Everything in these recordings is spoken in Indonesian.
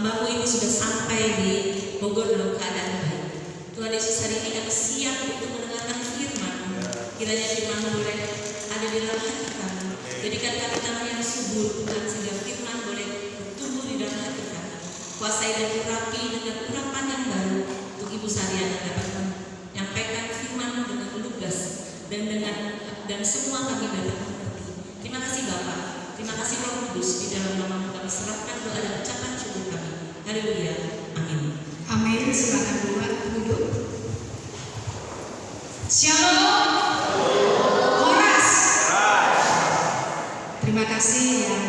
hambamu ini sudah sampai di Bogor dalam keadaan baik. Tuhan Yesus, hari ini kami siap untuk mendengarkan firman. Kiranya firman boleh ada di dalam hati kami. Jadikan kami tanah yang subur, Tuhan, sehingga firman boleh bertumbuh di dalam hati kami. Kuasai dan urapi dengan urapan yang baru untuk Ibu Saryana dapat menyampaikan firman dengan lugas dan semua kami dapat mengerti. Terima kasih Bapak. Terima kasih Roh Kudus, di dalam nama kami serahkan doa dan ucapan syukur kami. Haleluya. Amin. Amin. Silakan duduk. Shalom. Horas. Terima kasih yang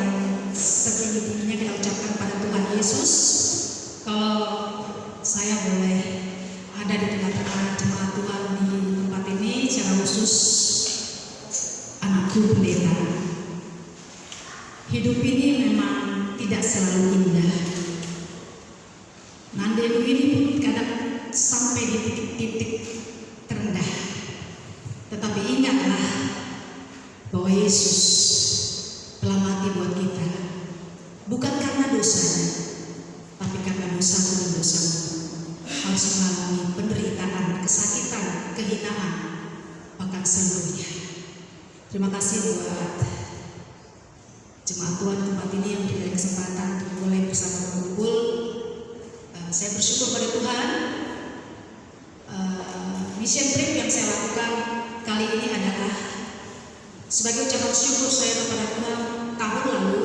setinggi-tingginya kita ucapkan pada Tuhan Yesus. Kalau saya boleh ada di tengah-tengah jemaat Tuhan di tempat ini, secara khusus anakku pendeta. Hidup ini memang tidak selalu indah. Nandelu ini pun kadang sampai di titik-titik terendah. Tetapi ingatlah bahwa Yesus telah mati buat kita. Bukan karena dosanya, tapi karena dosaku dan dosamu. Harus mengalami penderitaan, kesakitan, kehinaan, bahkan seluruhnya. Terima kasih buat jemaat Tuhan tempat ini yang diberi kesempatan untuk mulai bersama berkumpul. Saya bersyukur pada Tuhan. Mission trip yang saya lakukan kali ini adalah sebagai ucapan syukur saya kepada Tuhan. Tahun lalu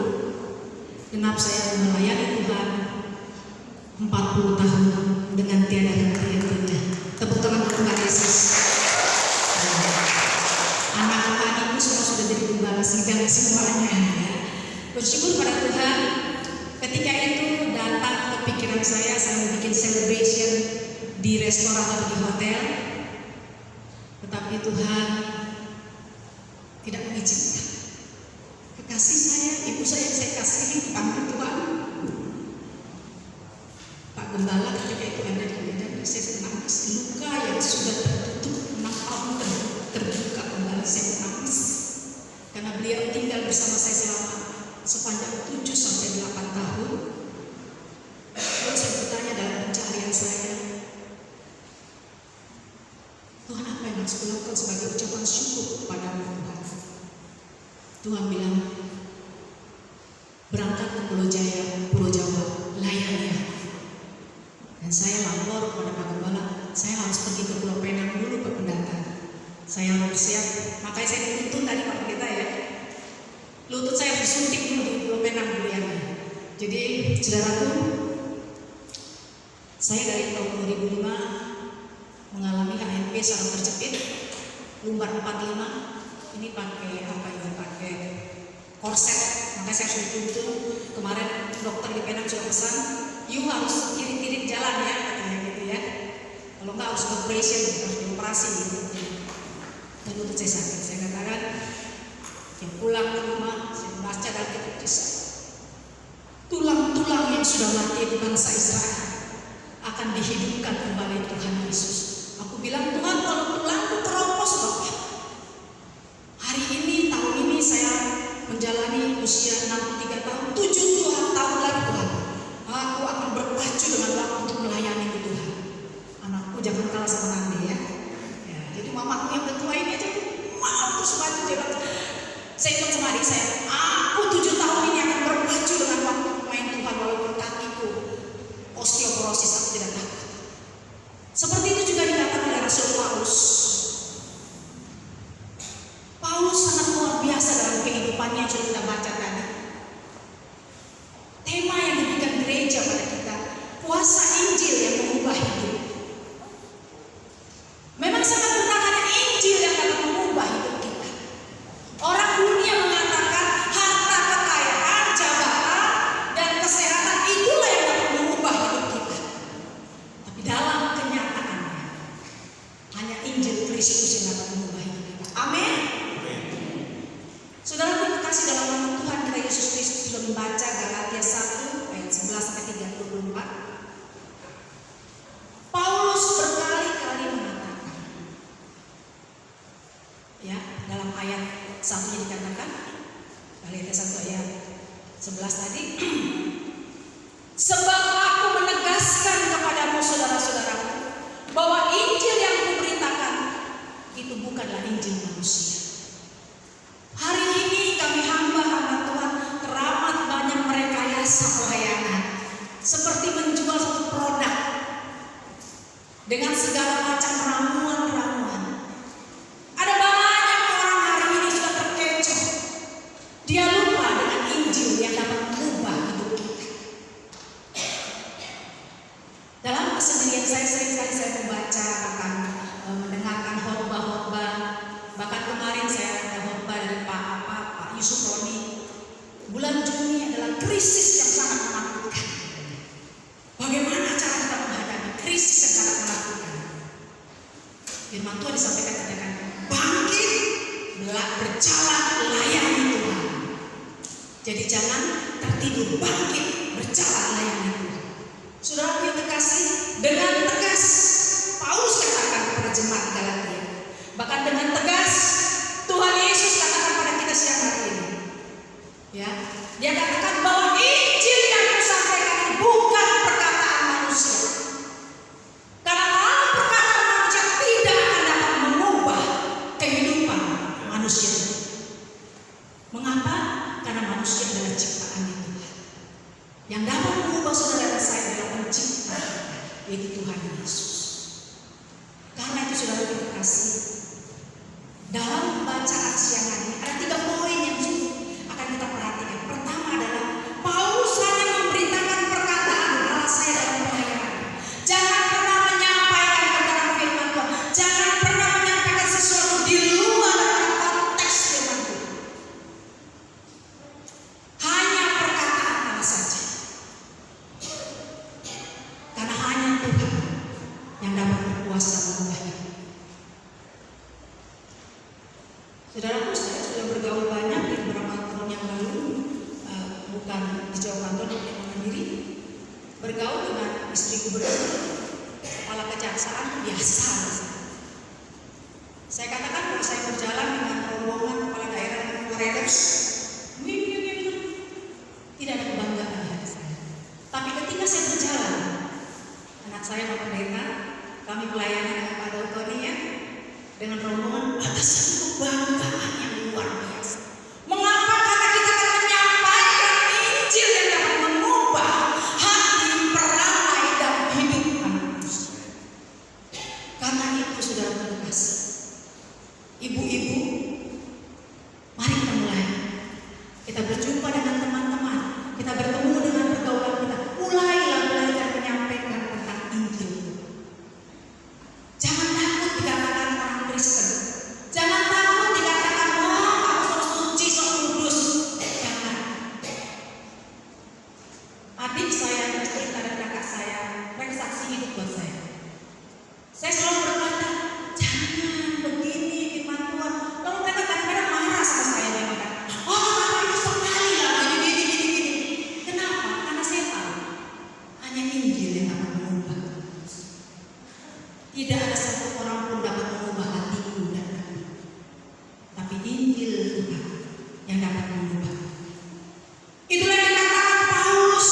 genap saya melayani Tuhan 40 tahun dengan tiada henti-hentinya. Tepuk tangan untuk Tuhan Yesus. Anak-anak ibu semua sudah jadi gembala sidang semuanya. Bersyukur pada Tuhan. Ketika itu datang ke pikiran saya mau bikin celebration di restoran atau di hotel, tetapi Tuhan tidak mengizinkan. Kekasih saya, ibu saya yang saya kasihi dipanggil Tuhan. Pak Gembala ketika itu ada di Medan, saya menangis. Luka yang sudah tertutup 6 tahun terbuka kembali, saya menangis karena beliau tinggal bersama saya selama sepanjang 7 sampai 8 tahun. Lalu saya bertanya dalam pencarian saya, Tuhan, apa yang harus kulakukan sebagai ucapan syukur kepada Tuhan? Tuhan bilang, berangkat ke Pulau Jawa, layani. Dan saya lapor kepada Pak Gembala, saya harus pergi ke Pulau Penang dulu Pak Pendeta. Saya harus siap, makanya saya dituntun tadi Pak Pendeta ya. Lutut saya disuntik dulu di Pulau Penang dulu ya. Jadi saudaraku, saya dari tahun 2005 mengalami HNP saraf terjepit, lumbar 45. Ini pakai apa ya? Pakai korset. Makanya saya sudah dituntun. Kemarin dokter di Penang sudah pesan, you harus irit-irit jalan ya, katanya gitu ya. Kalau enggak harus operation, harus dioperasi gitu. Dan lutut saya sakit. Saya katakan, yang pulang ke rumah, saya baca dalam kitab Kisah, tulang-tulang yang sudah mati di bangsa Israel akan dihidupkan kembali Tuhan Yesus. Aku bilang, Tuhan, kalau tulangku keropos Bapak. Hari ini, tahun ini saya menjalani usia 63 tahun, 7 tahun lagi Tuhan. Aku akan berpacu dengan waktu untuk melayani Tuhan. Anakku jangan kalah sama Nandi ya. Jadi mamaku yang udah tua ini aja mau terus maju jalan. Saya ikut sama adik saya, aku 7 tahun ini akan berpacu dengan waktu main Tuhan walaupun kakiku osteoporosis, aku tidak takut. Seperti itu juga dikatakan oleh Rasul Paulus. Paulus sangat luar biasa dalam kehidupannya yang sudah kita baca tadi. Tema yang diberikan gereja pada kita, kuasa Injil yang mengubah hidup. Memang sangat benar, hanya Injil yang dapat mengubah hidup kita. Orang dunia mengatakan harta, kekayaan, jabatan, dan kesehatan itulah yang dapat mengubah hidup kita. Tapi dalam kenyataannya hanya Injil Kristus yang dapat mengubah hidup kita. Amin. Saudara terkasih dalam nama Tuhan kita Yesus Kristus, sudah membaca Galatia 1 ayat 11 sampai 34. Paulus berkali-kali mengatakan, ya, dalam ayat 1 dikatakan, Galatia 1 ayat 11 tadi, sebab jasa pelayanan, seperti menjual suatu produk dengan segala macam ramuan-ramuan. Ada banyak orang hari ini sudah terkecoh. Dia lupa dengan Injil yang dapat mengubah hidup kita. Dalam kesendirian saya sering kali saya membaca, bahkan mendengarkan khotbah-khotbah. Bahkan kemarin saya ada khotbah dari Pak Yusuf Roni. Bulan Juni adalah krisis yang sangat menakutkan. Bagaimana cara kita menghadapi krisis yang sangat menakutkan? Firman Tuhan disampaikan katakan, bangkit, berjalan, layani Tuhan. Jadi jangan tertidur, bangkit, berjalan, layani Tuhan. Saudara yang terkasih, dengan tegas Paulus katakan kepada jemaat Galatia. Bahkan dengan tegas Tuhan Yesus katakan pada kita siang hari ini. Ya, dia katakan bahwa Injil yang kusampaikan bukan perkataan manusia. Karena kalau perkataan manusia tidak akan dapat mengubah kehidupan manusia. Mengapa? Karena manusia adalah ciptaan Tuhan. Yang dapat mengubah saudara dan saya adalah pencipta, yaitu Tuhan Yesus. Karena itu saudara terkasih, dalam bacaan siang hari ada 3 poin yang cukup akan kita perhatikan. Pertama adalah Paulus hanya memberitakan perkataan Allah saya dalam pelayanan. Jangan pernah menyampaikan kebenaran firman Tuhan. Jangan pernah menyampaikan sesuatu di luar dari konteks firman Tuhan. Hanya perkataan Allah saja. Karena hanya Tuhan yang dapat berkuasa mengubah hidup. Saudaraku, saya sudah bergaul banyak di beberapa tahun yang lalu, bukan di Jawa Kantor yang mandiri, bergaul dengan istri gubernur, kepala kejaksaan biasa. Saya katakan kalau saya berjalan dengan rombongan kepala daerah dan Polres, tidak ada kebanggaan di hati saya. Tapi ketika saya berjalan, anak saya Pak Pendeta, kami pelayanan dengan Pak Dotoni ya, dengan rombongan, ada satu kebanggaan yang luar biasa. Mengapa? Karena kita akan menyampaikan Injil yang dapat mengubah hati, perangai, dan hidup anak manusia. Karena itu saudara terkasih, ibu-ibu, mari kita mulai. Kita berjumpa dengan teman-teman, kita bertemu dengan pergaulan kita. Mulailah belajar menyampaikan tentang Injil. Jangan takut dikatakan orang Kristen. Jangan takut dikatakan, wah aku harus suci, harus kudus. Jangan. Adik saya, cerita dan kakak saya, mereka saksi hidup buat saya. Saya selalu berkata, jangan begini firman Tuhan. Lalu mereka kadang-kadang marah sama saya. Dia mengatakan, oh kakak itu sekali lah, gini. Kenapa? Karena saya tahu hanya Injil yang dapat mengubah. Tidak ada satu orang pun dapat mengubah hatiku dan aku. Tapi Injil Tuhan yang dapat mengubah. Itulah yang dikatakan Paulus.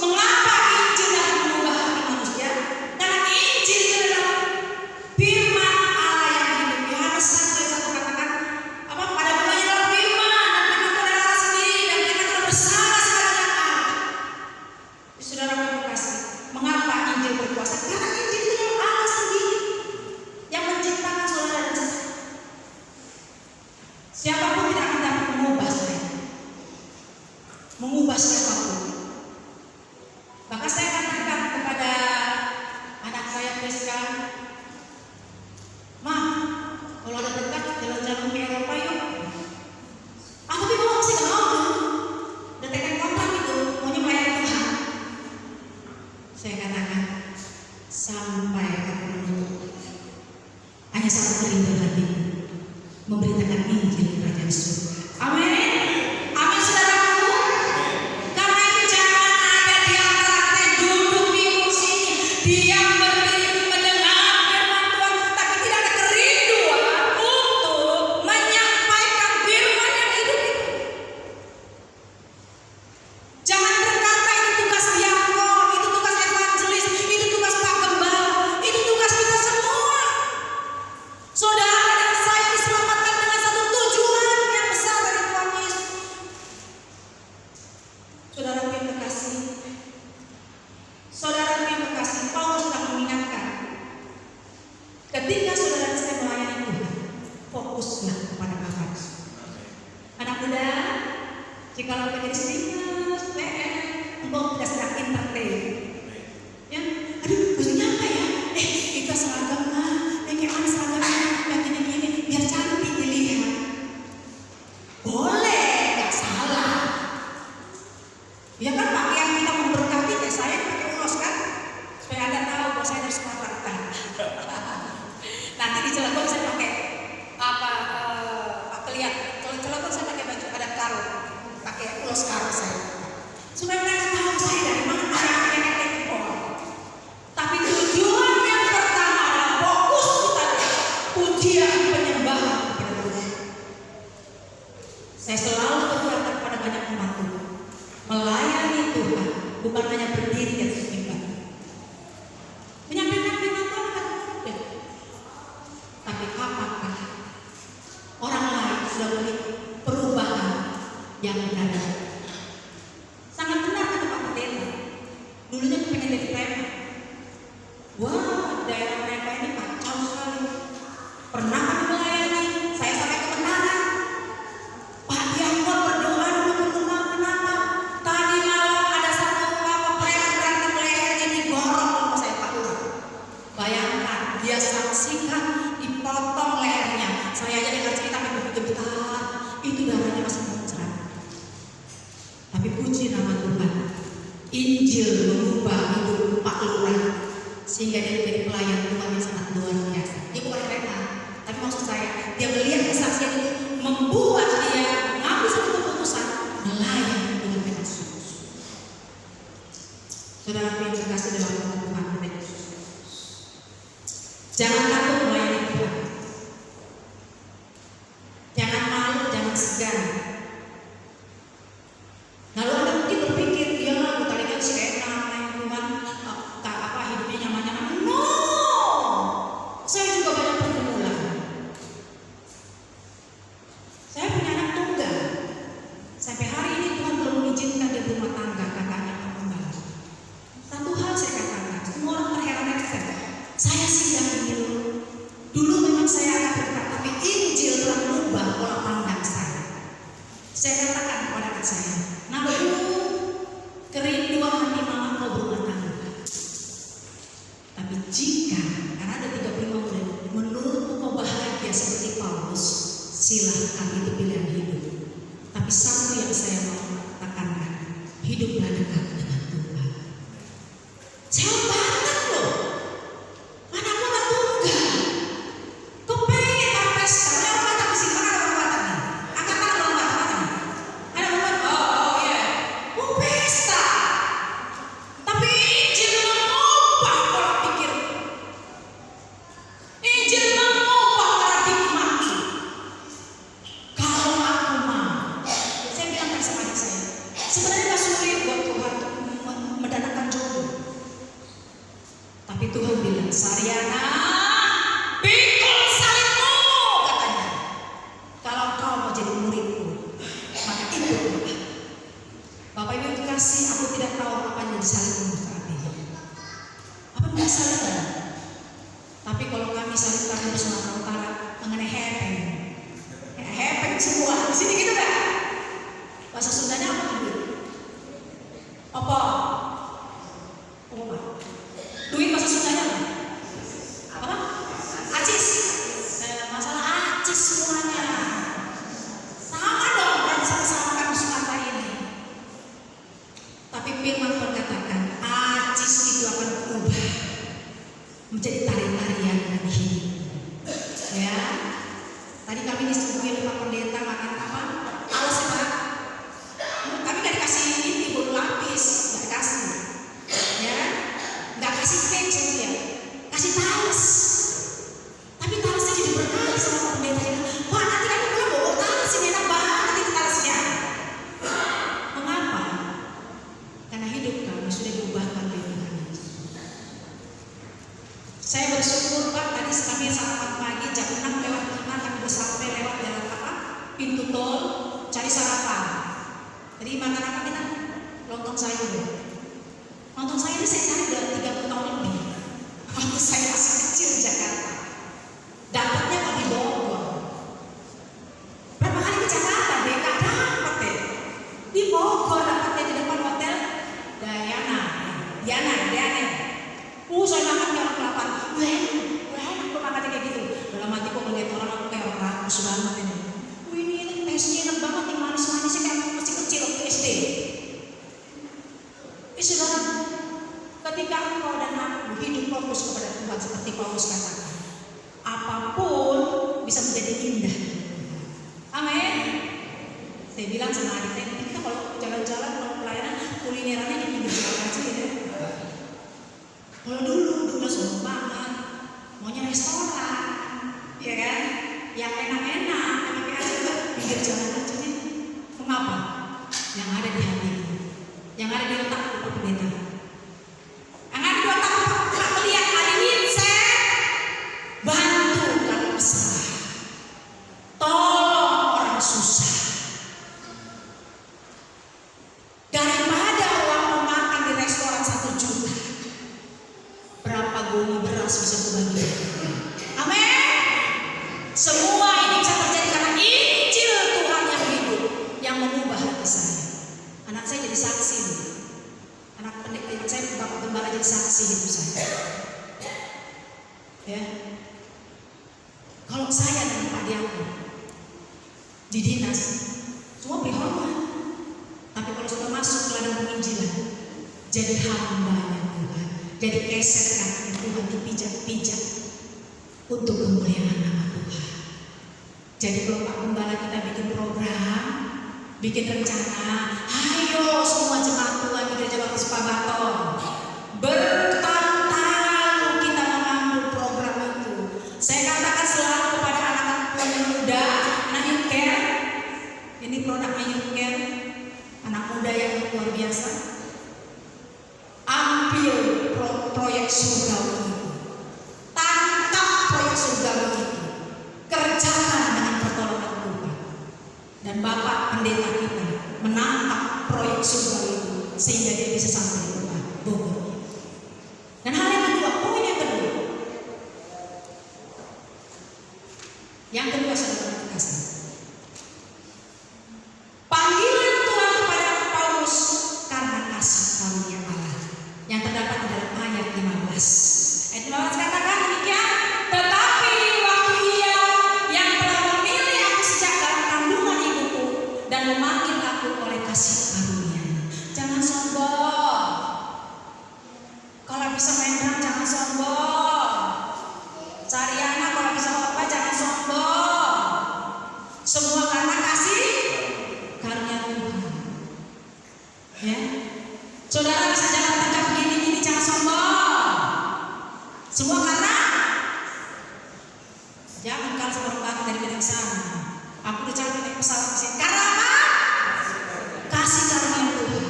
Mengapa Injil dapat mengubah hati manusia? Karena Injil itu adalah firman Allah yang hidup. Yohanes 1:1 katakan, apa? Pada mulanya adalah firman, dan firman itu adalah Allah sendiri, dan firman itu bersama dengan Allah. Saudara terkasih, mengapa Injil berkuasa? Karena Injil itu adalah Allah sendiri yang menciptakan saudara dan saya. Siapapun tidak akan dapat mengubah saya, mengubah siapapun. Maka saya katakan kepada anak saya Priska, Ma, kalau ada dekat jalan-jalan ke Eropa yuk. Aku bingung masih gak mau tuh. Udah tekan kontrak itu, maunya melayani Tuhan. Saya katakan, sampai aku menutup, hanya satu kerinduan hatiku, memberitakan Injil kerajaan surga. Amin. Amin saudaraku. Karena Ya kan Pak, yang kita memberkati ya saya pakai ulos kan, supaya Anda tahu bahwa saya dari Sumatera Utara. Nanti di Cilegon saya pakai apa kelihatan. Kalau di Cilegon saya pakai baju ada karo, pakai ulos karo saya. Supaya mereka tahu saya dari mana, saya yang tapi tujuan yang pertama adalah fokus kita pujian penyembahan kepada Tuhan. Saya selalu berkata kepada banyak pembantu, melayani Tuhan bukan hanya berdiri di atas mimbar, menyampaikan firman Tuhan dengan mudah, tapi apakah orang lain sudah melihat perubahan yang mendadak? Sangat benar kata Pak Pendeta, dulunya pengen jadi preman. Wah, daerah mereka ini kacau sekali. Pernah kami melayani, saya sampai kebenaran. Pak Diakon berdoa dulu ke rumah, kenapa? Tadi malam ada satu preman berantem lehernya digorok sama saya Pak Lurah. Bayangkan, dia saksikan dipotong lehernya. Saya aja dengar cerita sampai bergetar, itu darahnya masih muncrat. Tapi puji nama Tuhan, Injil mengubah hidup Pak Lurah sehingga dia menjadi pelayan Tuhan yang sangat luar biasa. Dia bukan preman, tapi maksud saya dia melihat kesaksian itu membuat dia mengambil satu keputusan melayani Tuhan dengan sungguh. Saudara yang terkasih dalam Tuhan, jangan takut melayani Tuhan. Jangan malu, jangan segan. Lalu Anda mungkin berpikir, dia lah tadi kan si enak melayani Tuhan, hidupnya nyaman-nyaman. No, saya juga banyak pergumulan. Saya punya anak tunggal. Sampai hari ini Tuhan belum mengizinkan di rumah tangga kakaknya kembali. Satu hal saya katakan, semua orang terheran saya sidang dulu. Dulu memang saya agak berkata, tapi Injil telah mengubah pola pandang saya. Saya katakan kepada anak saya, nah kerinduan hati mama kau berumah tangga. Tapi jika, karena ada 35 murid, menurutmu kau bahagia seperti Paulus, silahkan, itu pilihan hidup. Tapi satu yang saya mau tekankan, hiduplah dekat dengan Tuhan. Saya banget loh, anakku gak tunggal, kepengen berpesta. Ada orang Batak di sini, mana ada orang Batak nih? Angkat tangan orang Batak nih. Ada orang Batak? Oh iya, mau pesta. Tapi Injil mengubah pola pikir. Injil mengubah paradigma. Kalau aku mau, saya bilang tadi sama adik saya, sebenarnya gak sulit buat Tuhan untuk mendatangkan jodoh. Tapi Tuhan bilang, Saryana, pikul salibmu, katanya. Kalau kau mau jadi muridku, maka ikutlah. Bapak Ibu dikasih, aku tidak tahu apa yang disalibkan saat ini. Apa yang disalibkan? Tapi kalau kami salibkan di Sumatera Utara mengenai hepeng, ya, hepeng semua. Di sini gitu kan? Bahasa Sundanya apa tuh? Apa? Apa? Duit bahasa Sundanya apa? Apa? Acis. Masalah acis semuanya. Sama dong, dan sama-sama kami Sumatera ini. Tapi firman Tuhan katakan, acis itu akan berubah menjadi tarian-tarian dan hidup. Ya, tadi kami disuguhi oleh Pak Pendeta makan apa? Alas ya Pak. Kami nggak dikasih ini bulu lapis, nggak dikasih. Ya, nggak kasih cake ya, kasih talas. Tapi talasnya jadi berkali sama Pak Pendeta. Pak, nanti kami pulang bawa talas ini, enak banget itu talasnya. Mengapa? Karena hidup kami sudah diubahkan oleh Tuhan. Saya bersyukur Pak, tadi kami sarapan pagi jam 6 lewat 5 kami sudah sampai lewat jalan apa? Pintu tol cari sarapan. Jadi makan apa kita? Lontong sayur. Lontong sayur ini saya cari udah 30 tahun lebih. Waktu saya masih kecil di Jakarta. Dapatnya kok di Bogor. Berapa kali ke Jakarta deh, gak dapat deh. Di Bogor dapatnya di depan hotel Diana. Saya makan orang kelaparan. Aku makan kayak gitu. Dalam hati kok ngeliat orang aku kayak orang rakus banget ini. Ini tesnya enak banget, yang manis-manisnya kayak masih kecil waktu SD. Tapi saudara, ketika engkau dan aku hidup fokus kepada Tuhan seperti Paulus katakan, apapun bisa menjadi indah. Amin. Saya bilang sama adik kita kalau jalan-jalan, kalau pelayanan, kulinerannya di pinggir jalan aja ya. Kalau dulu sombong banget, maunya restoran, ya kan? Yang enak-enak, tapi aja pinggir jalan aja nih. Mengapa? Yang ada di hatiku, yang ada di otakku Pak Pendeta. Yang ada di otakku Pak melihat hari ini saya bantu kalau kesalahan, tolong orang susah. Daripada waktu makan di restoran 1 juta, berapa goni beras bisa kubagi? Amin. Semua ini bisa terjadi karena Injil Tuhan yang hidup, yang mengubah hati saya. Anak saya jadi saksi, anak pendeta saya, Bapak Gembala jadi saksi hidup saya. Ya, kalau saya dan Pak Diakon di dinas, semua beri hormat. Tapi kalau sudah masuk ke ladang penginjilan, jadi hambanya Tuhan, jadi keset kaki Tuhan dipijak-pijak untuk kemuliaan nama Tuhan. Jadi kalau Pak Gembala kita bikin program, bikin rencana, ayo semua jemaat Tuhan di Gereja Baptis Pabaton, bertahun-tahun kita mengambil program itu. Saya katakan selalu kepada anak-anak Tuhan yang muda, anak youth care, ini produknya youth care, anak muda yang luar biasa, ambil proyek surgawi itu, tangkap proyek surgawi itu, kerjakan dengan pertolongan Tuhan. Dan Bapak Pendeta kita menangkap proyek surgawi itu sehingga dia bisa sampai di kota Bogor. Dan hal yang kedua, poin yang kedua, saudara kasih. Panggilan Tuhan kepada Paulus karena kasih karunia Allah yang terdapat di dalam ayat 15. Ayat 15 katakan demikian, tetapi waktu Ia yang telah memilih aku sejak dalam kandungan ibuku dan memanggil aku oleh kasih karunia. Jangan sombong. Kalau bisa main drum jangan sombong. Cari anak kalau bisa apa jangan sombong. Semua karena kasih karunia Tuhan. Ya, saudara bisa jalan tegak begini jangan sombong. Semua karena jangan kalau seorang banget dari bidang sana. Aku udah capek naik pesawat kesini. Karena apa? Kasih karunia Tuhan.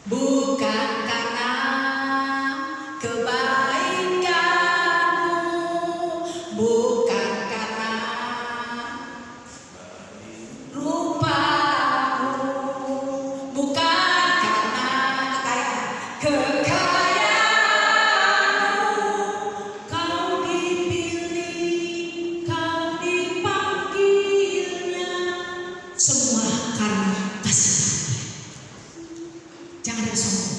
Bukan karena kebaikanmu, bukan karena rupamu, bukan karena kekayaanmu, kau dipilih, kau dipanggilnya, semua karena kasih karunia. Jangan ada sombong.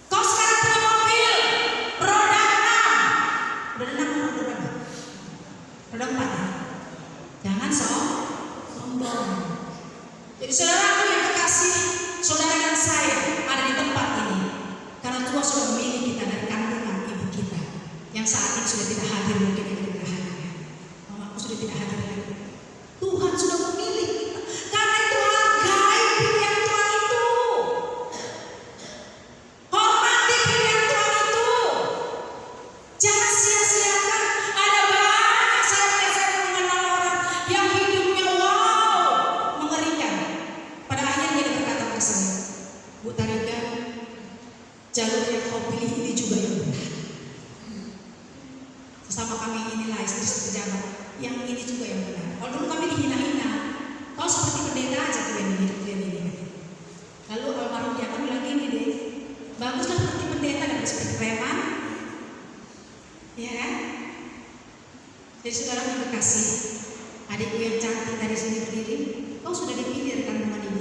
Kau sekarang punya mobil roda 6. Roda 6 atau roda berapa? Roda 4 ya? Jangan sombong. Jadi saudaraku yang kekasih, saudara dan saya ada di tempat ini karena Tuhan sudah memilih kita dari kandungan ibu kita yang saat ini sudah tidak hadir, mungkin yang tidak hadir ya. Mamaku sudah tidak hadir lagi. Tuhan sudah memilih kita karena itu hargai pilihan Tuhan itu. Hormati pilihan Tuhan itu. Jangan sia-siakan. Ada banyak saya mengenal orang yang hidupnya wow, mengerikan. Pada akhirnya dia berkata pada saya, Bu Tarika, jalur yang kau pilih ini juga yang benar. Sesama kami inilah istri pejabat, yang ini juga yang benar. Kalau dulu kami dihina-hina, kau seperti pendeta aja kalian ini. Lalu almarhum dia kan bilang gini deh, baguslah seperti pendeta dan seperti preman, ya kan? Jadi saudara yang kekasih, adikku yang cantik dari sini berdiri, kau sudah dipilih dari kandungan ibu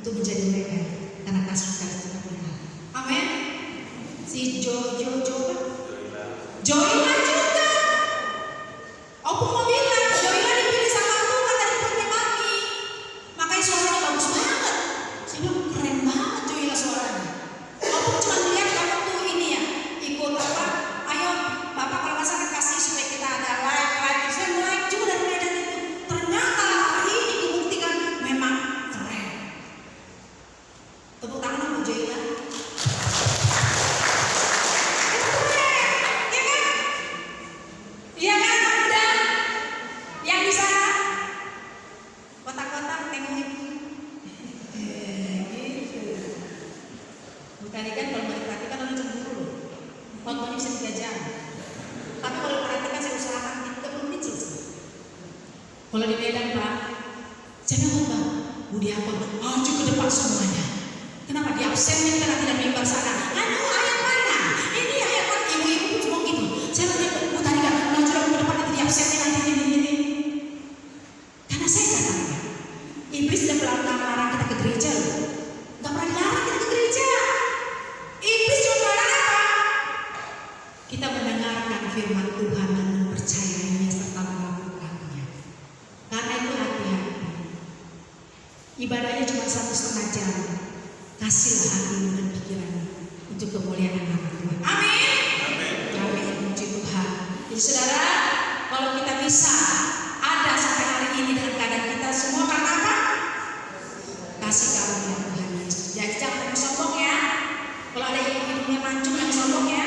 untuk menjadi mereka karena kasih Tuhan. Amin. Si Joyla juga. Aku mau bilang Joyla dipilih sama Tuhan dari Tadi kan kalau diperhatikan orang cemburu, fotonya bisa 3 jam. Tapi kalau diperhatikan saya usahakan 30 menit selesai. Kalau di Medan Pak, jangan Bang, Budi apa? Maju ke depan semuanya. Kenapa di absennya kita tidak mimbar sana? Anu ayat mana? Ini ayat mana? Ibu-ibu pun semua gitu. Saya tanya Bu tadi kan maju ke depan nanti di absennya nanti ini. Karena saya katakan, iblis sudah melarang kita ke gereja loh. Gak pernah dilarang kita ke gereja. Iblis cuma melarang apa? Kita mendengarkan firman Tuhan dan mempercayainya serta melakukannya. Karena itu hati-hati. Ibadahnya cuma 1,5 jam. Kasihlah hatimu dan pikiranmu untuk kemuliaan nama Tuhan. Amin. Amin. Puji Tuhan. Jadi saudara, kalau kita bisa ada sampai hari ini dengan keadaan kita semua karena apa? Kasih karunia Tuhan Yesus. Jadi jangan sombong ya. Kalau ada yang hidupnya mancung jangan sombong ya.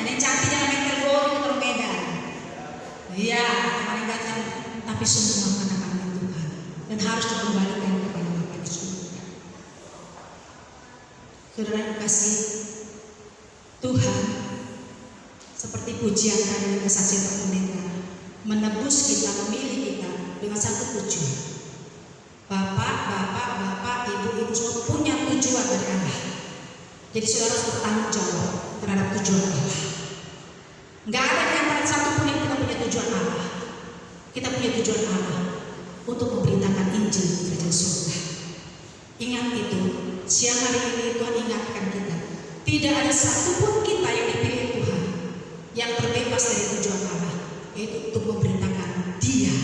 Ada yang cantik jangan main telepon itu berbeda. Iya, jangan ingatkan. Tapi semua anak-anak Tuhan dan harus dikembalikan kepada Bapa di surga. Saudara kasih Tuhan seperti pujian dan kesaksian pendeta menebus kita, memilih kita dengan satu tujuan. Bapak, ibu semua punya tujuan dari Allah. Jadi saudara harus bertanggung jawab terhadap tujuan Allah. Enggak ada di antara satu pun yang kita punya tujuan Allah. Kita punya tujuan Allah untuk memberitakan Injil di kerajaan surga. Ingat itu, siang hari ini Tuhan ingatkan kita. Tidak ada satupun kita yang dipilih Tuhan yang terbebas dari tujuan Allah, yaitu untuk memberitakan Dia,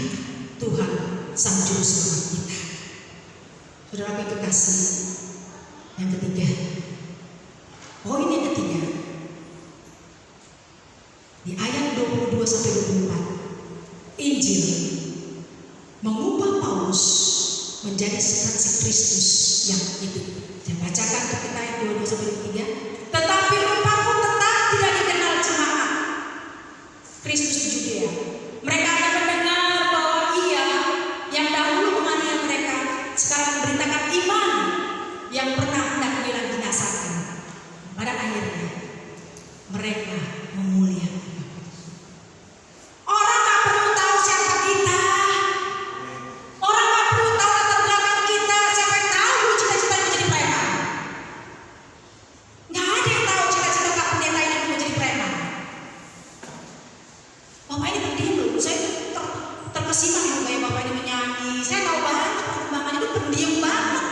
Tuhan, Sang Juru Selamat kita. Saudara yang kekasih, yang ketiga, poin yang ketiga, di ayat 22-24, Injil mengubah Paulus menjadi saksi Kristus yang hidup. Saya bacakan untuk kita ayat 22-23. Tetapi rupaku tetap tidak dikenal jemaat Kristus di Judea. Mereka hanya mendengar bahwa Ia yang dahulu menganiaya mereka sekarang memberitakan iman yang pernah hendak hilang binasakan. Pada akhirnya mereka memuliakan. Orang tak perlu tahu siapa kita. Orang tak perlu tahu latar belakang kita. Siapa yang tahu cita-cita menjadi preman? Nggak ada yang tahu cita-cita Pak Pendeta ini menjadi preman. Bapak ini pendiam loh. Saya terkesima ya kayak Bapak ini menyanyi. Saya tahu banget perkembangan itu pendiam banget.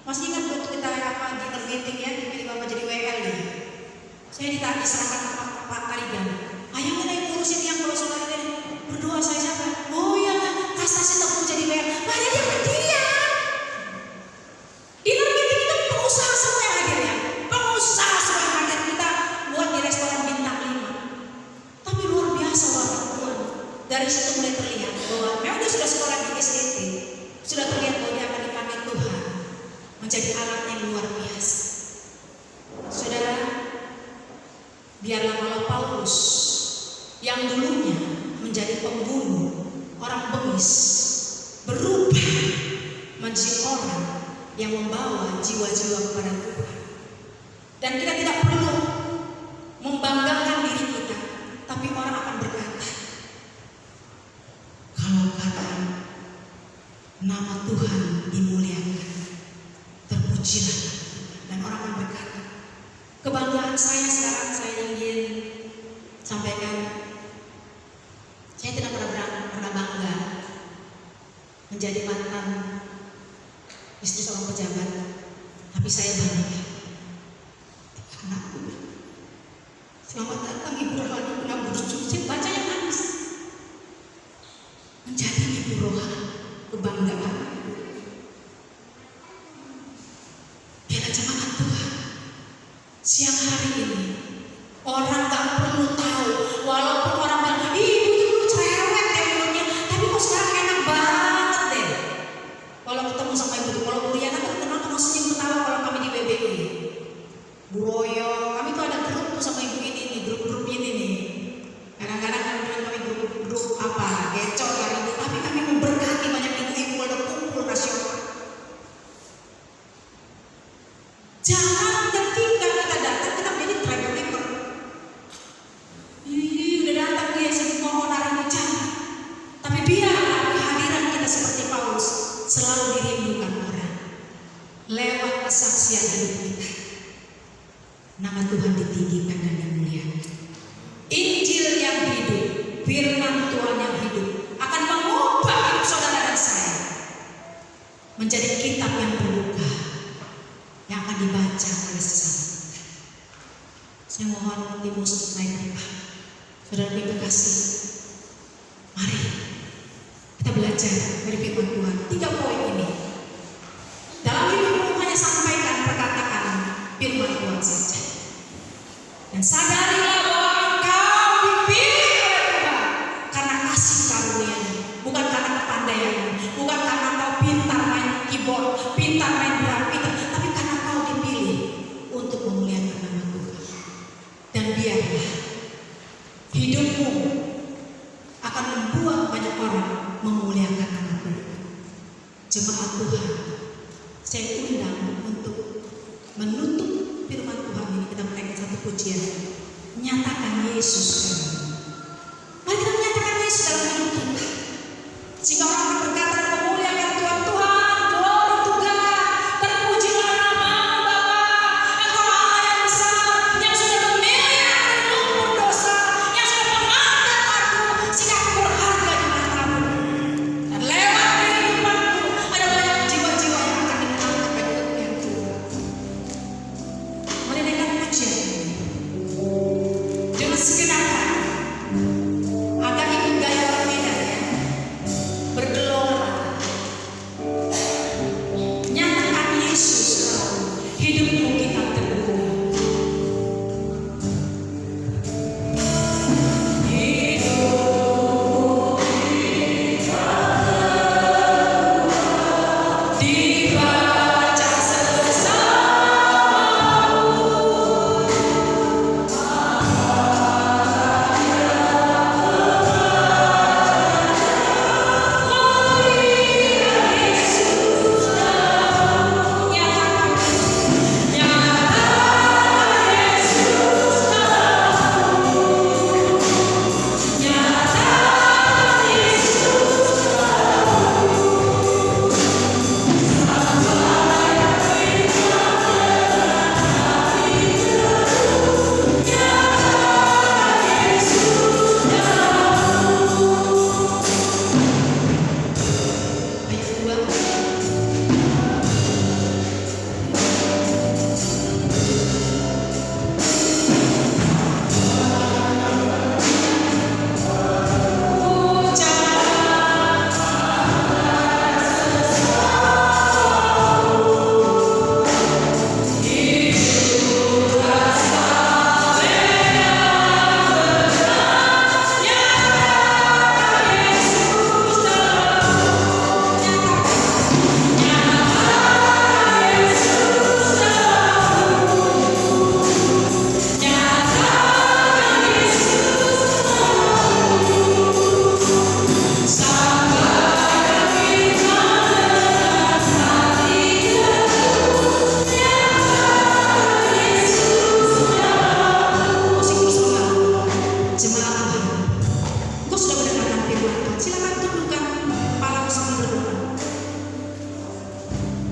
Masih ingat waktu kita di meeting ya, jadi Bapak jadi WL nih. Saya diserahkan ke Pak Tarigan. Ayo kita yang ngurusin yang kalau soal ini berdoa saya siapa? Oh iya kan, kastasi tak mau jadi WL. Mana dia pendiam? Di meeting itu pengusaha semua yang hadir ya. Pengusaha semua yang hadir kita buat di restoran bintang 5. Tapi luar biasa orang Tuhan. Dari situ mulai terlihat bahwa memang dia sudah sekolah di SDT. Sudah terlihat bahwa dia akan dipanggil Tuhan menjadi alat yang luar biasa. Saudara, biarlah kalau Paulus yang dulunya menjadi pembunuh, orang bengis, berubah menjadi orang yang membawa jiwa-jiwa kepada Tuhan. Dan kita tidak perlu membanggakan diri kita, tapi orang akan berkata, kalau kata nama Tuhan dimuliakan, terpujilah, dan orang akan berkata, kebanggaan saya sekarang saya ingin sampaikan, saya tidak pernah bangga menjadi mantan istri seorang pejabat, tapi saya bangga anakku. Selamat datang Ibu Rohani Penabur Suci. Saya baca yang nangis. Menjadi Ibu Rohani, kebanggaan. Biarlah jemaat Tuhan, siang hari ini orang gak perlu tahu, walaupun orang bilang ibu itu dulu cerewet ya mulutnya, tapi kok sekarang enak banget deh. Kalau ketemu sama ibu tuh, kalau Bu Riana terkenal terus senyum ketawa kalau kami di BBI. Bu Royo, kami tuh ada grup tuh sama ibu ini nih, grup-grup ini nih. Kadang-kadang kami bilang kami grup apa, gecor hari itu, tapi kami memberkati banyak ibu-ibu ada kumpul nasional. Jangan ketika kita datang kita menjadi troublemaker. Udah datang dia semua mohon hari ini, jangan. Tapi biarlah kehadiran kita seperti Paulus selalu dirindukan orang. Lewat kesaksian hidup kita, nama Tuhan ditinggikan dan dimuliakan. Injil yang hidup, firman Tuhan yang hidup akan mengubah hidup saudara dan saya menjadi kitab yang terbuka yang akan dibaca oleh sesama. Saya mohon Timus naik ke depan. Saudara yang kasih, mari kita belajar dari firman Tuhan. 3 poin ini. Dalam hidupmu hanya sampaikan perkataan firman Tuhan saja. Dan sadarilah bahwa engkau dipilih oleh Tuhan karena kasih karunia-Nya, bukan karena kepandaian, bukan karena kau pintar main keyboard, pintar main drum itu, tapi karena kau dipilih untuk memuliakan nama Tuhan. Dan biarlah hidupmu akan membuat banyak orang memuliakan nama Tuhan. Jemaat Tuhan, saya undang untuk menutup firman Tuhan ini, kita menaikkan satu pujian. Nyatakan Yesus dalam hidup. Mari kita menyatakan Yesus dalam hidup kita. Jika orang berkata dan memuliakan Tuhan, Tuhan, glory to God, terpujilah nama-Mu Bapa. Engkau Allah yang besar, yang sudah memilih aku dari lumpur dosa, yang sudah mengangkat aku sehingga aku berharga di mata-Mu. Dan lewat kehidupanku ada banyak jiwa-jiwa yang akan diangkat bagi kemuliaan Tuhan. Mari naikkan pujian ini dengan segenap hati, agar ikut gaya orang Medan ya, bergelora. Nyatakan Yesus dalam hidupmu kita terbuka. Dibaca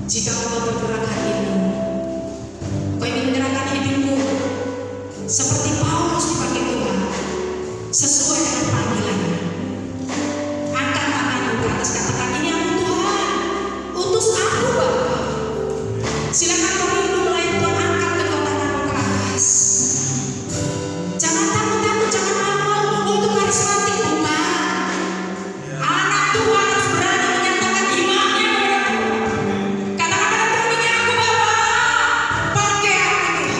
Jika engkau bergerak hari ini, engkau ingin menyerahkan hidupmu seperti Paulus dipakai Tuhan, sesuai dengan panggilannya. Angkat tanganmu ke atas, katakan, ini aku Tuhan, utus aku Bapa. Silakan kau rindu melayani Tuhan, angkat kedua tanganmu ke atas. Jangan takut-takut, jangan malu-malu untuk karismatik, bukan. Anak Tuhan harus berani menyatakan imannya kepada Tuhan. Katakan pada Tuhan, ini aku Bapa, pakai aku Tuhan.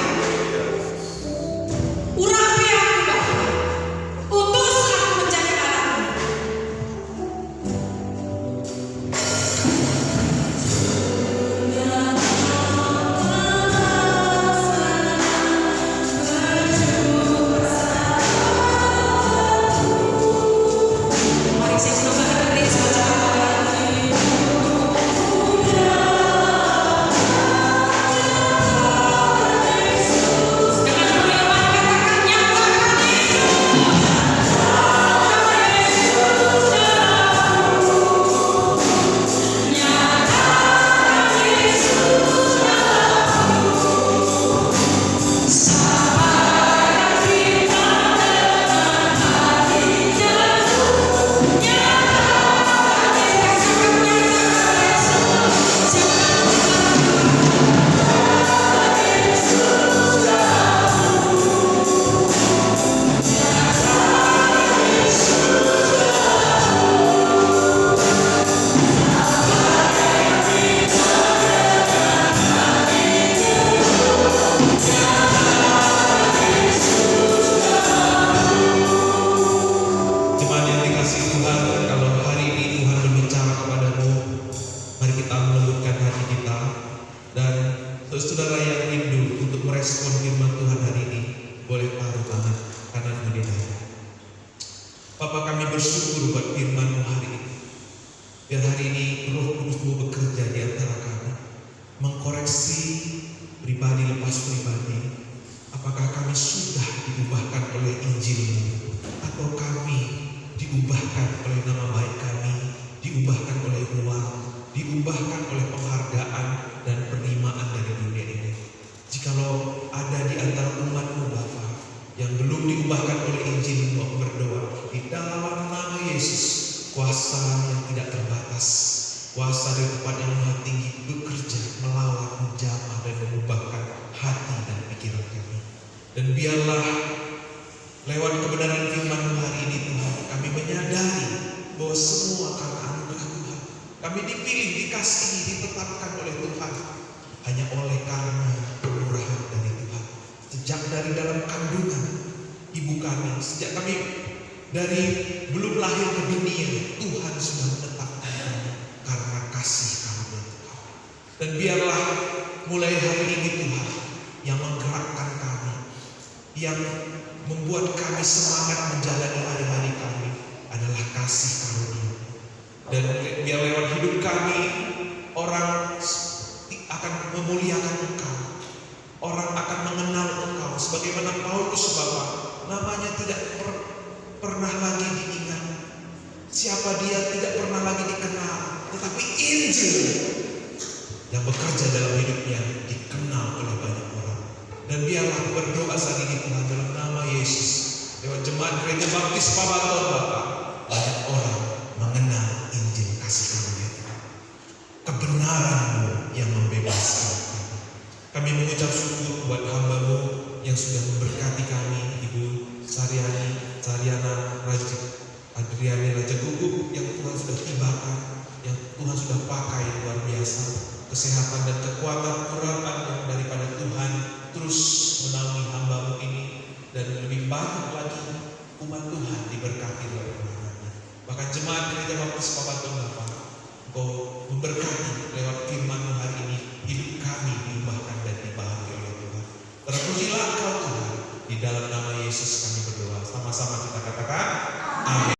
hanya oleh karena kemurahan dari Tuhan. Sejak dari dalam kandungan ibu kami, sejak kami dari belum lahir ke dunia, Tuhan sudah menetapkan kami karena kasih karunia Tuhan. Dan biarlah mulai hari ini Tuhan yang menggerakkan kami, yang membuat kami semangat menjalani hari-hari kami adalah kasih karunia. Dan biar lewat hidup kami orang akan memuliakan Engkau, orang akan mengenal Engkau sebagaimana Paulus Bapa, namanya tidak pernah lagi diingat, siapa dia tidak pernah lagi dikenal, tetapi Injil yang bekerja dalam hidupnya dikenal oleh banyak orang. Dan biarlah berdoa saat ini Tuhan dalam nama Yesus, lewat jemaat Gereja Baptis Pabaton Bapa, banyak orang mengenal Injil kasih karunia Tuhan, kebenaran-Mu yang membebaskan kami. Kami mengucap syukur buat hamba-Mu yang sudah memberkati kami, Ibu Saryana Adriani Raja Gugup, yang Tuhan sudah tibakan, yang Tuhan sudah pakai luar biasa, kesehatan dan kekuatan kurapan yang daripada Tuhan terus menaungi hamba-Mu ini, dan lebih banyak lagi umat Tuhan diberkati oleh Tuhan. Bahkan jemaat Gereja Baptis Pabaton Bapa, Engkau memberkati lewat firman-Mu hari ini, hidup kami diubahkan dan dibaharui oleh Tuhan. Terpujilah Engkau Tuhan, di dalam nama Yesus